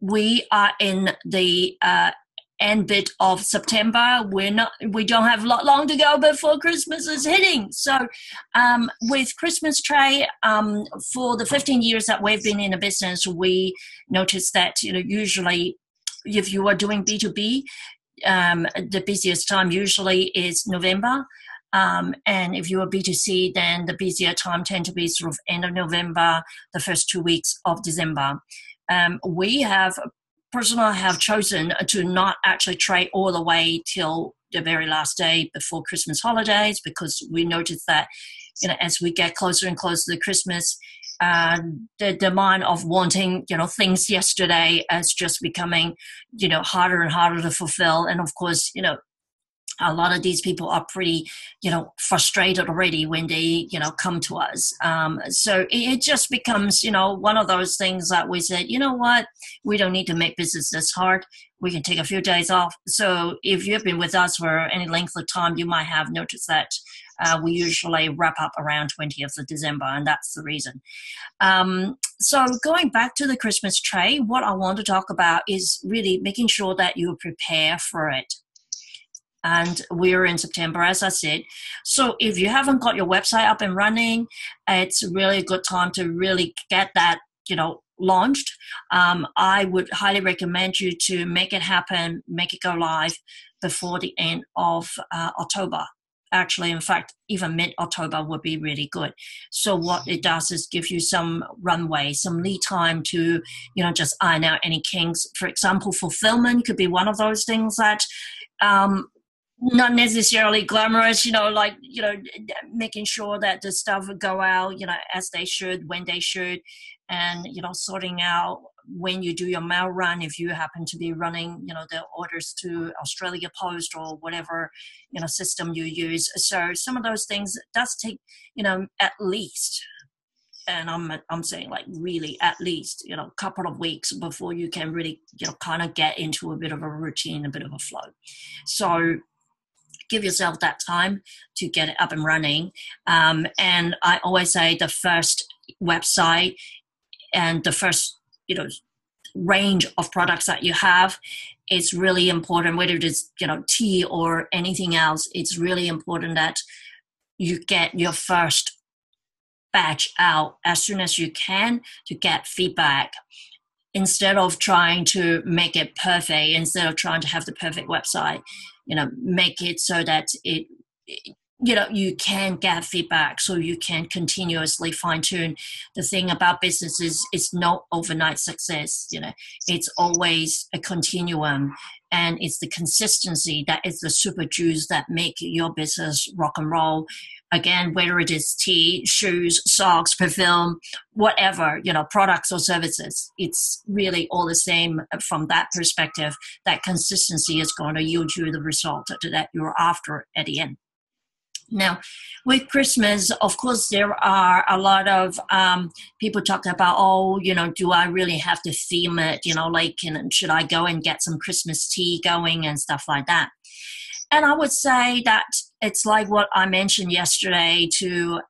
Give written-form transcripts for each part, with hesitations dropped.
we are in the end bit of September. We don't have a lot long to go before Christmas is hitting. So with Christmas tray, for the 15 years that we've been in the business, we noticed that usually if you are doing B2B, the busiest time usually is November. And if you are B2C, then the busier time tend to be sort of end of November, the first 2 weeks of December. We have chosen to not actually trade all the way till the very last day before Christmas holidays, because we noticed that, as we get closer and closer to Christmas, the demand of wanting, things yesterday is just becoming, harder and harder to fulfill. And of course, a lot of these people are pretty, frustrated already when they, come to us. So it just becomes, one of those things that we said, you know what, we don't need to make business this hard. We can take a few days off. So if you've been with us for any length of time, you might have noticed that we usually wrap up around 20th of December, and that's the reason. So going back to the Christmas tray, what I want to talk about is really making sure that you prepare for it. And we're in September, as I said. So if you haven't got your website up and running, it's really a good time to really get that, launched. I would highly recommend you to make it happen, make it go live before the end of October. Actually, in fact, even mid-October would be really good. So what it does is give you some runway, some lead time to, just iron out any kinks. For example, fulfillment could be one of those things that not necessarily glamorous, making sure that the stuff will go out, as they should, when they should, and, sorting out when you do your mail run, if you happen to be running, the orders to Australia Post or whatever, system you use. So some of those things does take, at least, and I'm saying like really at least, a couple of weeks before you can really, kind of get into a bit of a routine, a bit of a flow. So give yourself that time to get it up and running. And I always say the first website and the first, range of products that you have is really important, whether it is, tea or anything else. It's really important that you get your first batch out as soon as you can to get feedback. Instead of trying to make it perfect, instead of trying to have the perfect website, make it so that you can get feedback so you can continuously fine tune. The thing about business is it's no overnight success. It's always a continuum, and it's the consistency that is the super juice that make your business rock and roll. Again, whether it is tea, shoes, socks, perfume, whatever, products or services, it's really all the same from that perspective. That consistency is going to yield you the result that you're after at the end. Now, with Christmas, of course, there are a lot of people talk about, do I really have to theme it? Should I go and get some Christmas tea going and stuff like that? And I would say that it's like what I mentioned yesterday to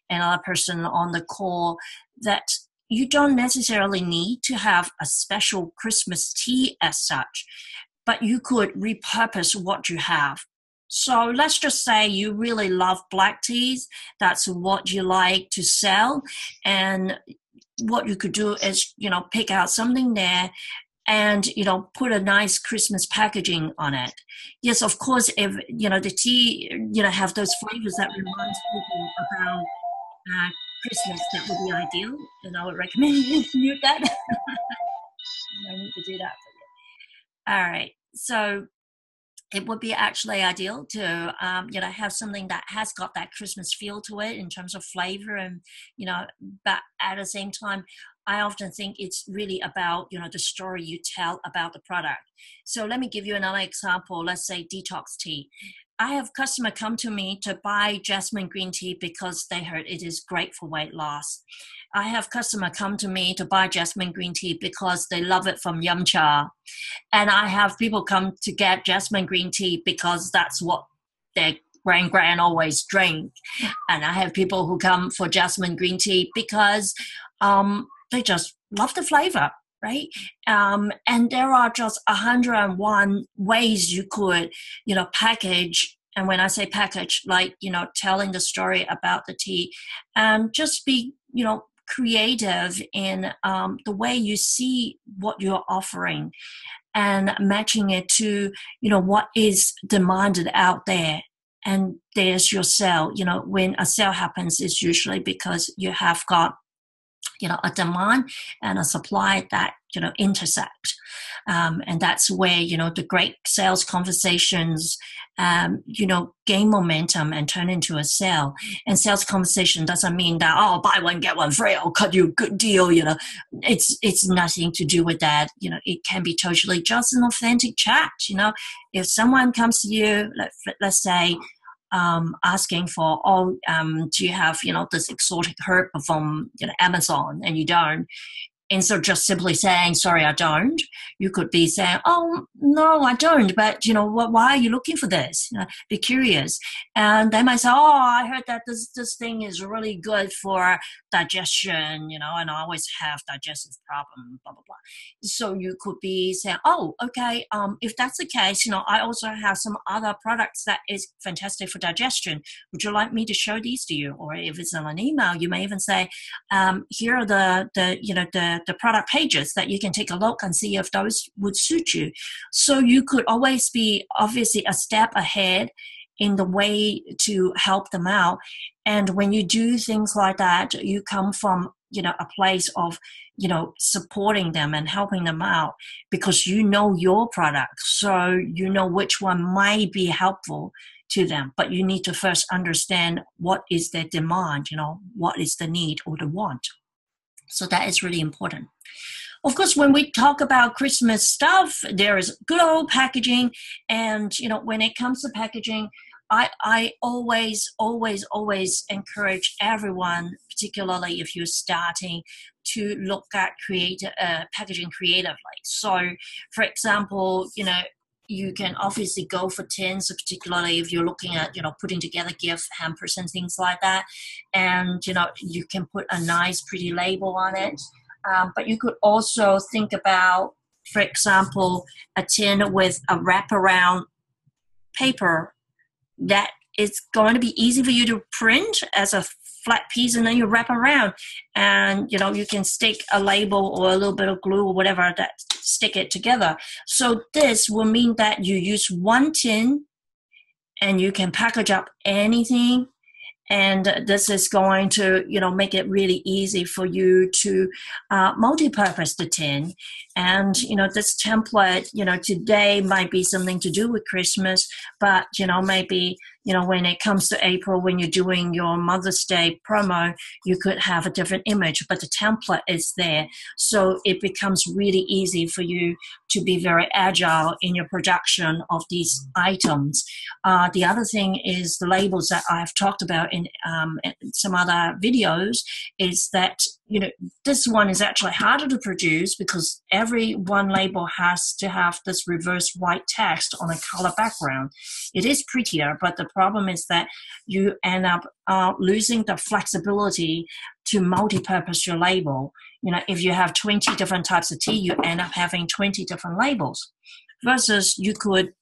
another person on the call, that you don't necessarily need to have a special Christmas tea as such, but you could repurpose what you have. So let's just say you really love black teas. That's what you like to sell. And what you could do is, pick out something there and, put a nice Christmas packaging on it. Yes, of course, if, the tea, have those flavors that reminds people about Christmas, that would be ideal. And I would recommend you mute that. I need to do that for you. All right. So it would be actually ideal to, have something that has got that Christmas feel to it in terms of flavor, and, but at the same time, I often think it's really about, the story you tell about the product. So let me give you another example. Let's say detox tea. I have customer come to me to buy jasmine green tea because they heard it is great for weight loss. I have customer come to me to buy jasmine green tea because they love it from Yum Cha. And I have people come to get jasmine green tea because that's what their grand always drink. And I have people who come for jasmine green tea because they just love the flavor. right? And there are just 101 ways you could, package. And when I say package, like, telling the story about the tea, and just be, creative in the way you see what you're offering and matching it to, what is demanded out there. And there's your sale. When a sale happens, it's usually because you have got, a demand and a supply that, intersect. And that's where, the great sales conversations, gain momentum and turn into a sale. And sales conversation doesn't mean that, oh, buy one, get one free, I'll cut you a good deal, It's nothing to do with that. It can be totally just an authentic chat. If someone comes to you, let's say, asking for, do you have, this exotic herb from, Amazon, and you don't. Instead of just simply saying, sorry, I don't, you could be saying, oh, no, I don't, but, why are you looking for this? Be curious. And they might say, oh, I heard that this thing is really good for digestion, and I always have digestive problem, blah, blah, blah. So you could be saying, oh, okay, if that's the case, I also have some other products that is fantastic for digestion. Would you like me to show these to you? Or if it's on an email, you may even say, here are the product pages that you can take a look and see if those would suit you. So you could always be obviously a step ahead in the way to help them out. And when you do things like that, you come from, a place of, supporting them and helping them out because you know your product. So you know which one might be helpful to them, but you need to first understand what is their demand, what is the need or the want. So that is really important. Of course, when we talk about Christmas stuff, there is good old packaging. And, when it comes to packaging, I always encourage everyone, particularly if you're starting, to look at packaging creatively. So, for example, you can obviously go for tins, particularly if you're looking at, putting together gift hampers and things like that. And, you can put a nice, pretty label on it. But you could also think about, for example, a tin with a wraparound paper that is going to be easy for you to print as a flat piece, and then you wrap around and, you can stick a label or a little bit of glue or whatever that stick it together. So this will mean that you use one tin and you can package up anything. And this is going to, make it really easy for you to multi-purpose the tin. And, this template, today might be something to do with Christmas, but, maybe, when it comes to April, when you're doing your Mother's Day promo, you could have a different image, but the template is there. So it becomes really easy for you to be very agile in your production of these items. The other thing is the labels that I've talked about in some other videos is that, this one is actually harder to produce because every one label has to have this reverse white text on a color background. It is prettier, but the problem is that you end up losing the flexibility to multi-purpose your label. If you have 20 different types of tea, you end up having 20 different labels. Versus you could,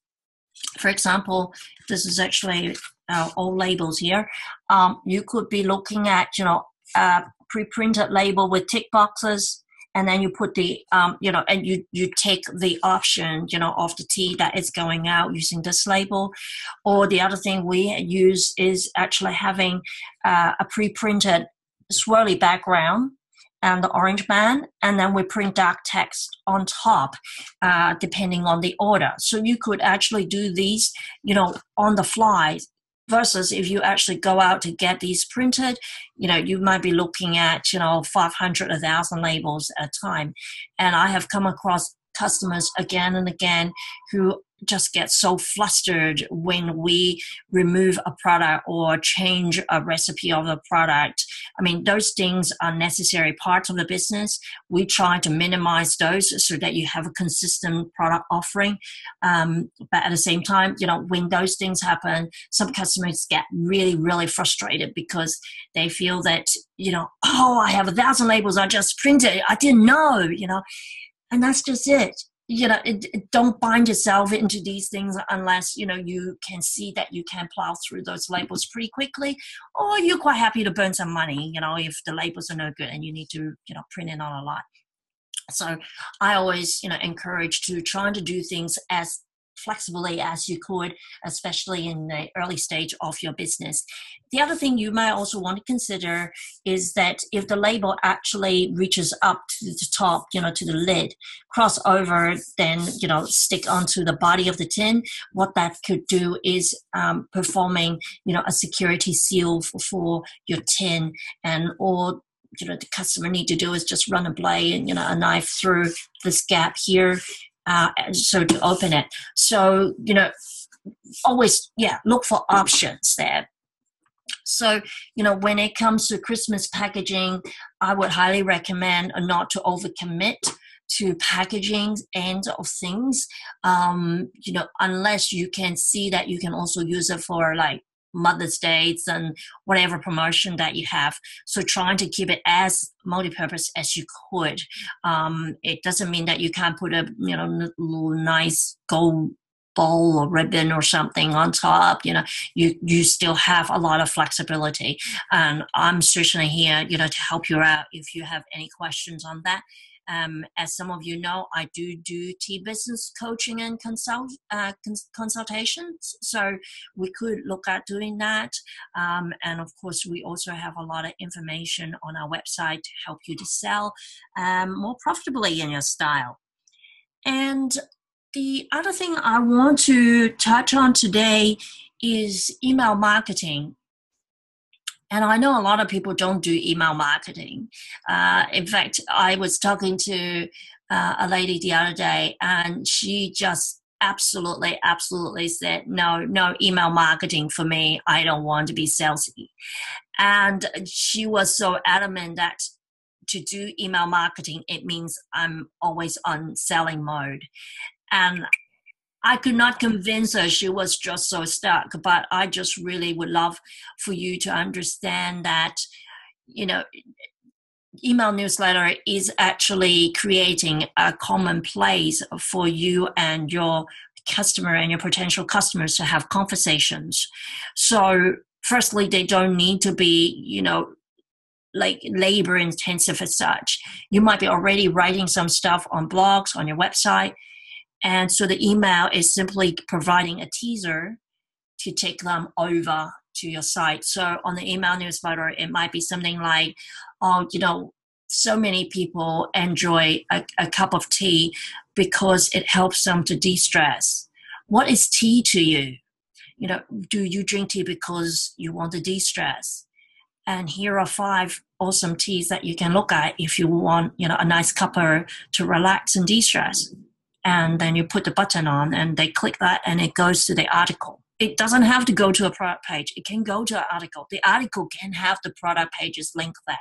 for example, this is actually old labels here. You could be looking at, a pre-printed label with tick boxes, and then you put the, and you take the option, of the tea that is going out using this label. Or the other thing we use is actually having a pre-printed swirly background and the orange band, and then we print dark text on top, depending on the order. So you could actually do these, on the fly. Versus if you actually go out to get these printed, you might be looking at, 500, 1,000 labels at a time. And I have come across customers again and again who just get so flustered when we remove a product or change a recipe of the product. I mean, those things are necessary parts of the business. We try to minimize those so that you have a consistent product offering. But at the same time, when those things happen, some customers get really, really frustrated because they feel that, I have 1,000 labels I just printed. I didn't know, And that's just it. Don't bind yourself into these things unless, you can see that you can plow through those labels pretty quickly, or you're quite happy to burn some money, if the labels are no good and you need to, print it on a lot. So I always, encourage to try to do things as flexibly as you could, especially in the early stage of your business. The other thing you might also want to consider is that if the label actually reaches up to the top, to the lid, cross over, then, stick onto the body of the tin, what that could do is performing, a security seal for your tin, and all the customer need to do is just run a blade and, a knife through this gap here, so to open it. So, always, look for options there. So, when it comes to Christmas packaging, I would highly recommend not to overcommit to packaging end of things, unless you can see that you can also use it for like Mother's Days and whatever promotion that you have. So trying to keep it as multi-purpose as you could. It doesn't mean that you can't put a little nice gold bowl or ribbon or something on top. You still have a lot of flexibility, and I'm certainly here to help you out if you have any questions on that. As some of you know, I do tea business coaching and consultations. So we could look at doing that. And of course, we also have a lot of information on our website to help you to sell more profitably in your style. And the other thing I want to touch on today is email marketing. And I know a lot of people don't do email marketing. In fact, I was talking to a lady the other day, and she just absolutely said, no email marketing for me. I don't want to be salesy. And she was so adamant that to do email marketing, it means I'm always on selling mode. And I could not convince her. She was just so stuck. But I just really would love for you to understand that, email newsletter is actually creating a common place for you and your customer and your potential customers to have conversations. So firstly, they don't need to be, like labor intensive as such. You might be already writing some stuff on blogs, on your website. And so the email is simply providing a teaser to take them over to your site. So on the email newsletter, it might be something like, so many people enjoy a cup of tea because it helps them to de-stress. What is tea to you? Do you drink tea because you want to de-stress? And here are 5 awesome teas that you can look at if you want, a nice cuppa to relax and de-stress. And then you put the button on and they click that and it goes to the article. It doesn't have to go to a product page. It can go to an article. The article can have the product pages linked there.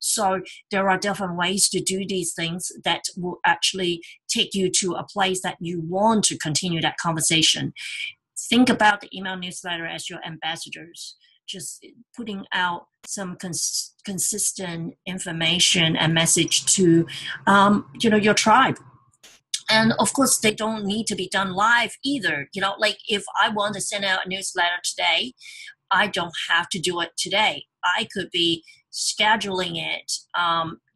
So there are different ways to do these things that will actually take you to a place that you want to continue that conversation. Think about the email newsletter as your ambassadors, just putting out some consistent information and message to, your tribe. And of course, they don't need to be done live either. Like if I want to send out a newsletter today, I don't have to do it today. I could be scheduling it,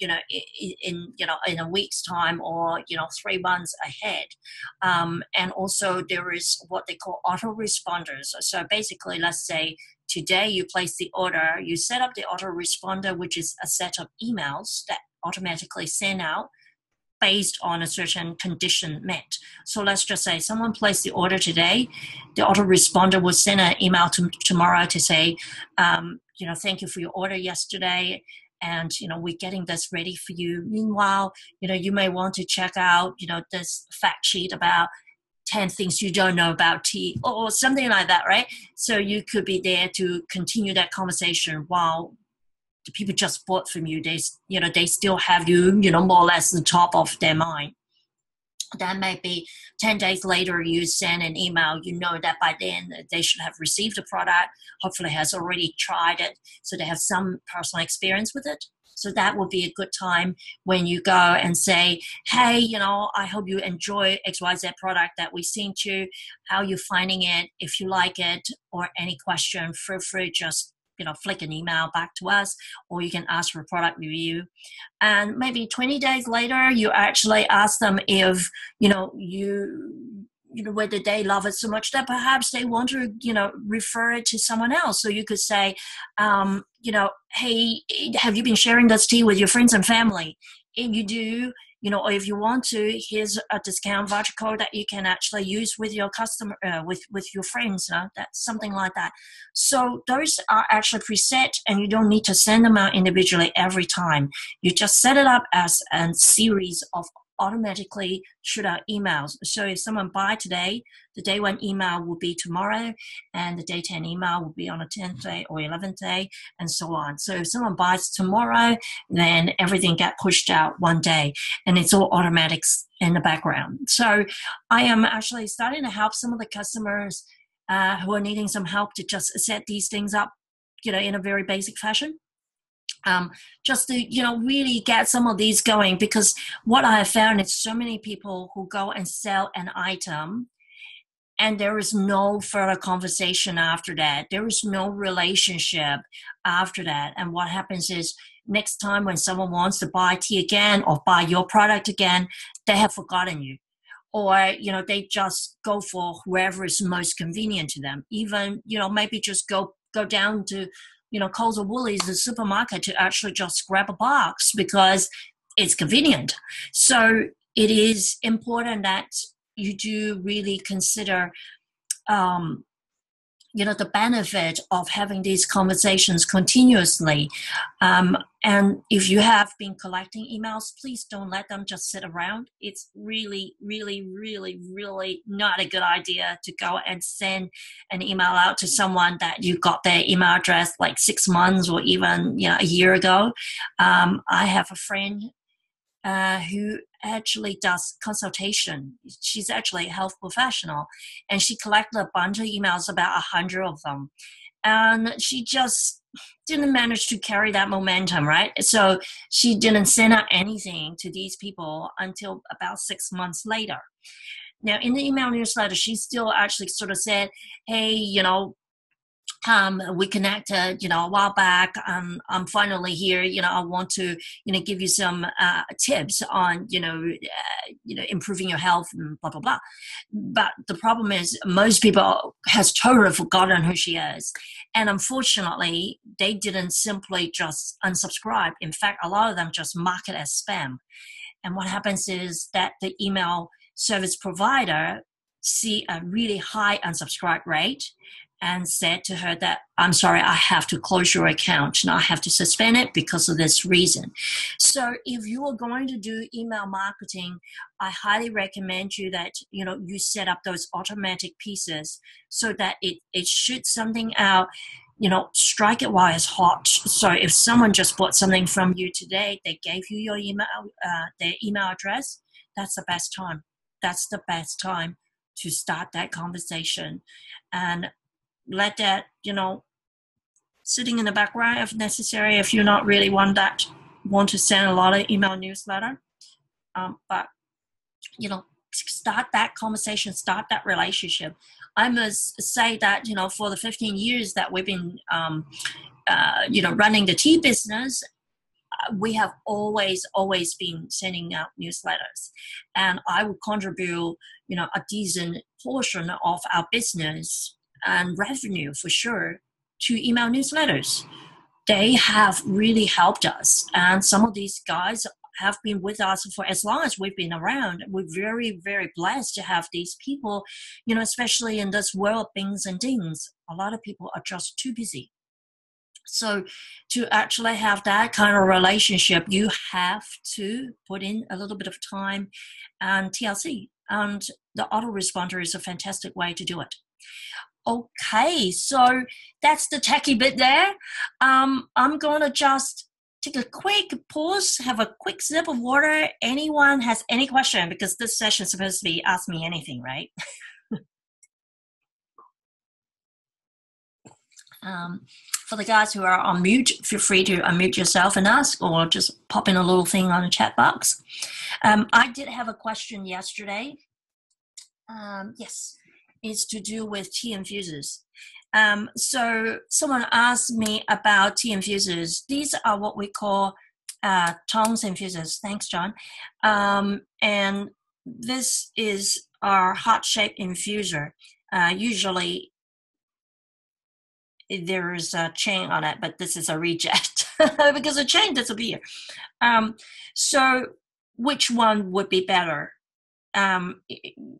in a week's time or, 3 months ahead. And also there is what they call autoresponders. So basically, let's say today you place the order, you set up the autoresponder, which is a set of emails that automatically send out based on a certain condition met. So let's just say someone placed the order today, the autoresponder will send an email tomorrow to say, thank you for your order yesterday, and we're getting this ready for you. Meanwhile, you may want to check out this fact sheet about 10 things you don't know about tea or something like that, right? So you could be there to continue that conversation while the people just bought from you. They still have you, more or less the top of their mind. That may be 10 days later, you send an email, that by then they should have received the product, hopefully has already tried it, so they have some personal experience with it. So that would be a good time when you go and say, hey, I hope you enjoy XYZ product that we sent you, how you finding it, if you like it, or any question, feel free just flick an email back to us, or you can ask for a product review. And maybe 20 days later, you actually ask them if, whether they love it so much that perhaps they want to, refer it to someone else. So you could say, hey, have you been sharing this tea with your friends and family? If you do, or if you want to, here's a discount voucher code that you can actually use with your customer, with your friends. That's something like that. So those are actually preset, and you don't need to send them out individually every time. You just set it up as a series of automatically shoot out emails. So if someone buy today, the day one email will be tomorrow, and the day 10 email will be on the 10th day or 11th day, and so on. So if someone buys tomorrow, then everything got pushed out one day, and it's all automatic in the background. So I am actually starting to help some of the customers who are needing some help to just set these things up, in a very basic fashion. Just to, really get some of these going, because what I have found is so many people who go and sell an item and there is no further conversation after that. There is no relationship after that. And what happens is next time when someone wants to buy tea again or buy your product again, they have forgotten you. Or, they just go for whoever is most convenient to them. Even, maybe just go down to Coles or Woolies, the supermarket, to actually just grab a box because it's convenient. So it is important that you do really consider, the benefit of having these conversations continuously. And if you have been collecting emails, please don't let them just sit around. It's really, really, really, really not a good idea to go and send an email out to someone that you got their email address like 6 months or even a year ago. I have a friend who actually does consultation. She's actually a health professional, and she collected a bunch of emails, about 100 of them. And she just didn't manage to carry that momentum, right? So she didn't send out anything to these people until about 6 months later. Now, in the email newsletter, she still actually sort of said, hey, we connected, a while back. I'm finally here. I want to, give you some tips on, improving your health and blah, blah, blah. But the problem is most people has totally forgotten who she is. And unfortunately, they didn't simply just unsubscribe. In fact, a lot of them just mark it as spam. And what happens is that the email service provider see a really high unsubscribe rate and said to her that, I'm sorry, I have to close your account and I have to suspend it because of this reason. So if you are going to do email marketing, I highly recommend you that, you set up those automatic pieces so that it shoots something out, strike it while it's hot. So if someone just bought something from you today, they gave you your email, their email address, that's the best time. That's the best time to start that conversation. And let that, sitting in the background if necessary, if you're not really want to send a lot of email newsletter. But, start that conversation, start that relationship. I must say that, for the 15 years that we've been, running the tea business, we have always been sending out newsletters. And I would contribute, a decent portion of our business and revenue for sure to email newsletters. They have really helped us. And some of these guys have been with us for as long as we've been around. We're very, very blessed to have these people, especially in this world of bings and dings. A lot of people are just too busy. So to actually have that kind of relationship, you have to put in a little bit of time and TLC. And the autoresponder is a fantastic way to do it. Okay, so that's the techie bit there. I'm going to just take a quick pause, have a quick sip of water. Anyone has any question? Because this session is supposed to be Ask Me Anything, right? For the guys who are on mute, feel free to unmute yourself and ask, or just pop in a little thing on the chat box. I did have a question yesterday. Yes, it's to do with tea infusers. So someone asked me about tea infusers. These are what we call Tongs infusers. Thanks, John. And this is our heart-shaped infuser. Usually there is a chain on it, but this is a reject because the chain disappeared. So which one would be better? And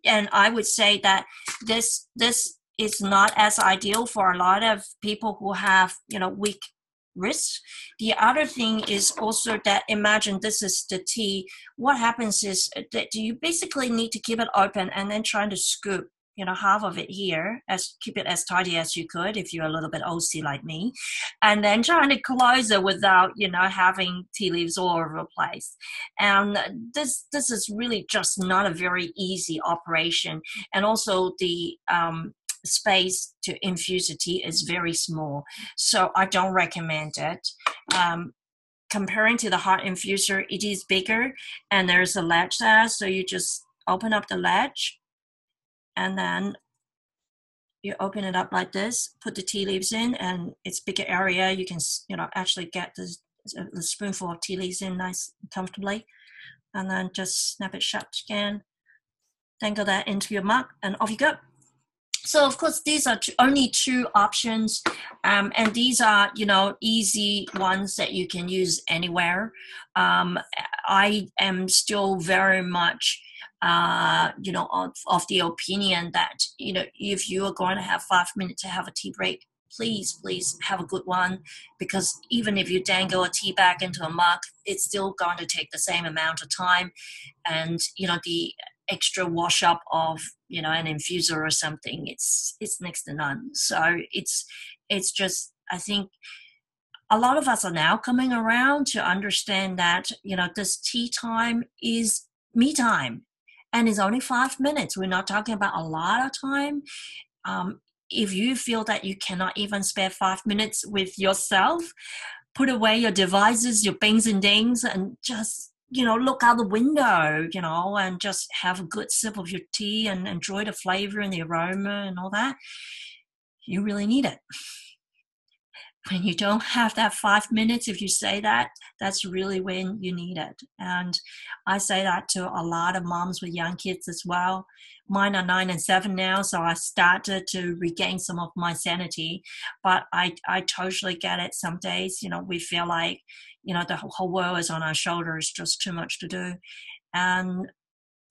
I would say that this is not as ideal for a lot of people who have, weak wrists. The other thing is also that, imagine this is the tea. What happens is that you basically need to keep it open and then trying to scoop half of it here, keep it as tidy as you could if you're a little bit OC like me, and then trying to close it without, having tea leaves all over the place. And this is really just not a very easy operation. And also the space to infuse the tea is very small. So I don't recommend it. Comparing to the heart infuser, it is bigger and there's a latch there. So you just open up the latch, and then you open it up like this, put the tea leaves in, and it's bigger area. You can, actually get the spoonful of tea leaves in nice and comfortably, and then just snap it shut again, dangle that into your mug, and off you go. So of course, these are only two options, and these are, easy ones that you can use anywhere. I am still very much of the opinion that, if you are going to have 5 minutes to have a tea break, please have a good one, because even if you dangle a tea bag into a mug, it's still going to take the same amount of time. And, the extra wash up of, an infuser or something, it's next to none. So it's just, I think a lot of us are now coming around to understand that, this tea time is me time. And it's only 5 minutes. We're not talking about a lot of time. If you feel that you cannot even spare 5 minutes with yourself, put away your devices, your bings and dings, and just, look out the window, and just have a good sip of your tea and enjoy the flavor and the aroma and all that. You really need it. When you don't have that 5 minutes, if you say that, that's really when you need it. And I say that to a lot of moms with young kids as well. Mine are 9 and 7 now, so I started to regain some of my sanity. But I totally get it. Some days, we feel like, the whole world is on our shoulders, just too much to do. And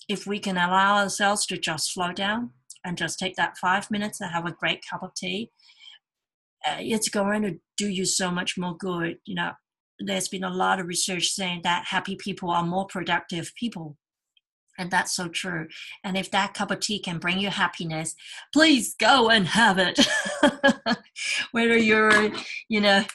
if we can allow ourselves to just slow down and just take that 5 minutes and have a great cup of tea, it's going to do you so much more good. There's been a lot of research saying that happy people are more productive people. And that's so true. And if that cup of tea can bring you happiness, please go and have it. Whether you're,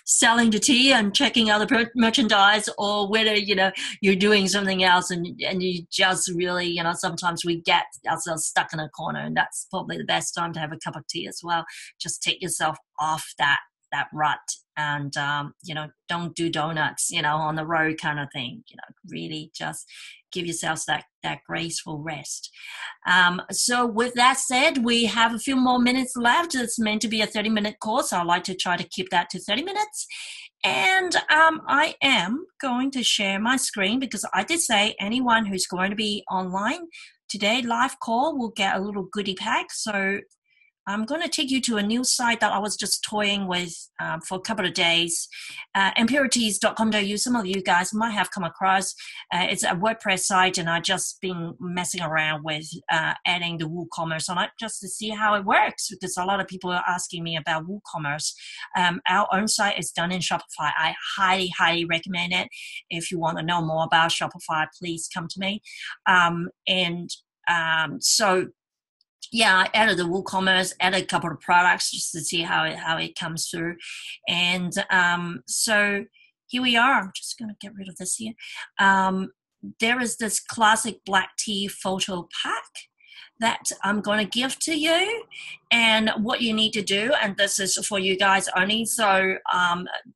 selling the tea and checking out the merchandise, or whether, you're doing something else and you just really, sometimes we get ourselves stuck in a corner, and that's probably the best time to have a cup of tea as well. Just take yourself off that rut, and don't do donuts on the road kind of thing. Really just give yourselves that graceful rest. So with that said, we have a few more minutes left. It's meant to be a 30-minute course. I'd like to try to keep that to 30 minutes. And I am going to share my screen, because I did say anyone who's going to be online today, live call, will get a little goodie pack. So I'm going to take you to a new site that I was just toying with for a couple of days, impurities.com.au. Some of you guys might have come across. It's a WordPress site, and I've just been messing around with adding the WooCommerce on it just to see how it works, because a lot of people are asking me about WooCommerce. Our own site is done in Shopify. I highly, highly recommend it. If you want to know more about Shopify, please come to me. So yeah, I added the WooCommerce, added a couple of products just to see how it comes through. And so here we are. I'm just going to get rid of this here. There is this classic black tea photo pack that I'm going to give to you. And what you need to do, and this is for you guys only, so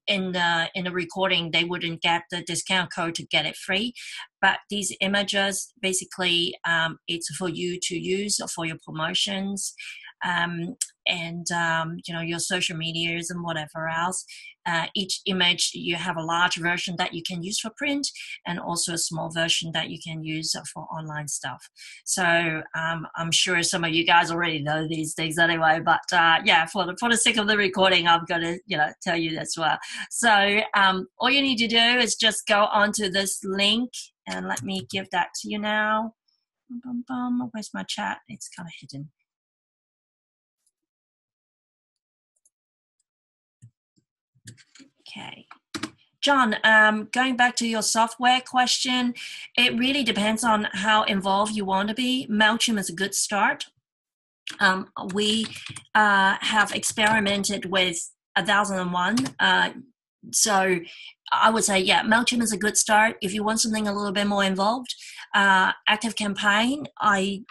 in the recording they wouldn't get the discount code to get it free, but these images basically it's for you to use for your promotions, and your social medias and whatever else. Each image, you have a large version that you can use for print, and also a small version that you can use for online stuff. So I'm sure some of you guys already know these things anyway, but for the sake of the recording, I'm going to tell you as well. So all you need to do is just go onto this link, and let me give that to you now. Where's my chat? It's kind of hidden. Okay. John, going back to your software question, it really depends on how involved you want to be. MailChimp is a good start. We have experimented with 1001. So I would say, MailChimp is a good start. If you want something a little bit more involved, ActiveCampaign, I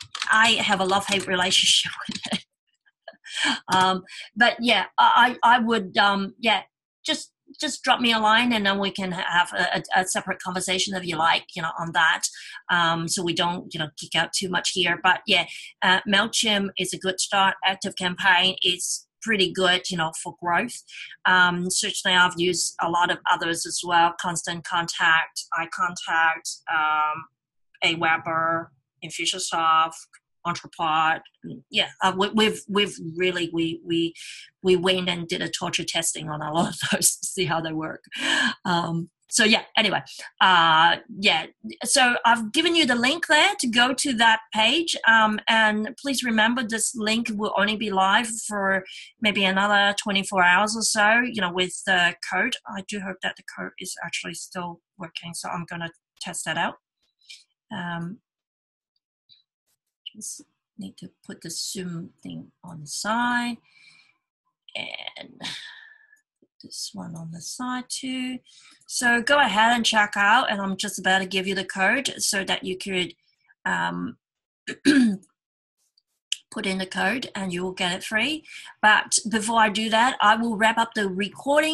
have a love-hate relationship with it. But I would, just drop me a line, and then we can have a separate conversation if you like, on that. So we don't, kick out too much here. But MailChimp is a good start. ActiveCampaign is pretty good, for growth. Certainly I've used a lot of others as well. Constant Contact, iContact, Aweber, Infusersoft, Entrepod. We've really we went and did a torture testing on a lot of those to see how they work. So I've given you the link there to go to that page, and please remember this link will only be live for maybe another 24 hours or so, with the code. I do hope that the code is actually still working, so I'm going to test that out. Just need to put the Zoom thing on the side, and this one on the side too. So go ahead and check out, and I'm just about to give you the code so that you could put in the code and you will get it free. But before I do that, I will wrap up the recording.